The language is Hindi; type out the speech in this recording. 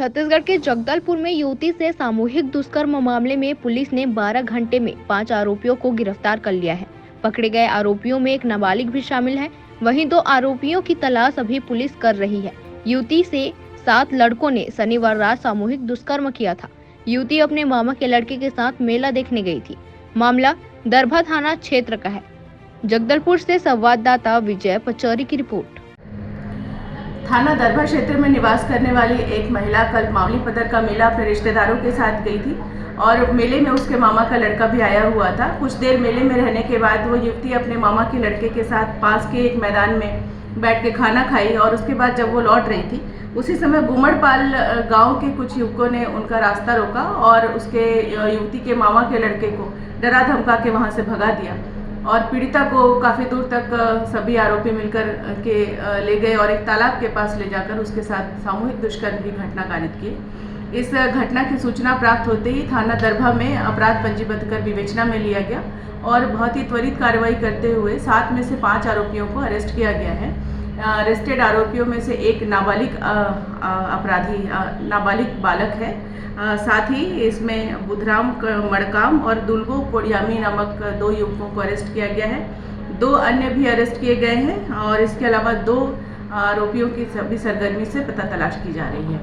छत्तीसगढ़ के जगदलपुर में युवती से सामूहिक दुष्कर्म मामले में पुलिस ने 12 घंटे में 5 आरोपियों को गिरफ्तार कर लिया है। पकड़े गए आरोपियों में एक नाबालिग भी शामिल है। वहीं 2 आरोपियों की तलाश अभी पुलिस कर रही है। युवती से 7 लड़कों ने शनिवार रात सामूहिक दुष्कर्म किया था। युवती अपने मामा के लड़के के साथ मेला देखने गई थी। मामला दरभा थाना क्षेत्र का है। जगदलपुर से संवाददाता विजय पचौरी की रिपोर्ट। थाना दरभा क्षेत्र में निवास करने वाली एक महिला कल मावली पदर का मेला अपने रिश्तेदारों के साथ गई थी और मेले में उसके मामा का लड़का भी आया हुआ था। कुछ देर मेले में रहने के बाद वो युवती अपने मामा के लड़के के साथ पास के एक मैदान में बैठ के खाना खाई और उसके बाद जब वो लौट रही थी उसी समय गुमड़पाल गांव के कुछ युवकों ने उनका रास्ता रोका और उसके युवती के मामा के लड़के को डरा धमका के वहाँ से भगा दिया और पीड़िता को काफ़ी दूर तक सभी आरोपी मिलकर के ले गए और एक तालाब के पास ले जाकर उसके साथ सामूहिक दुष्कर्म की घटना कारित की। इस घटना की सूचना प्राप्त होते ही थाना दरभा में अपराध पंजीबद्ध कर विवेचना में लिया गया और बहुत ही त्वरित कार्रवाई करते हुए 7 में से 5 आरोपियों को अरेस्ट किया गया है। अरेस्टेड आरोपियों में से एक नाबालिग बालक है। साथ ही इसमें बुधराम मड़काम और दुलगो पोड़ियामी नामक 2 युवकों को अरेस्ट किया गया है। 2 अन्य भी अरेस्ट किए गए हैं और इसके अलावा 2 आरोपियों की सभी सरगर्मी से पता तलाश की जा रही है।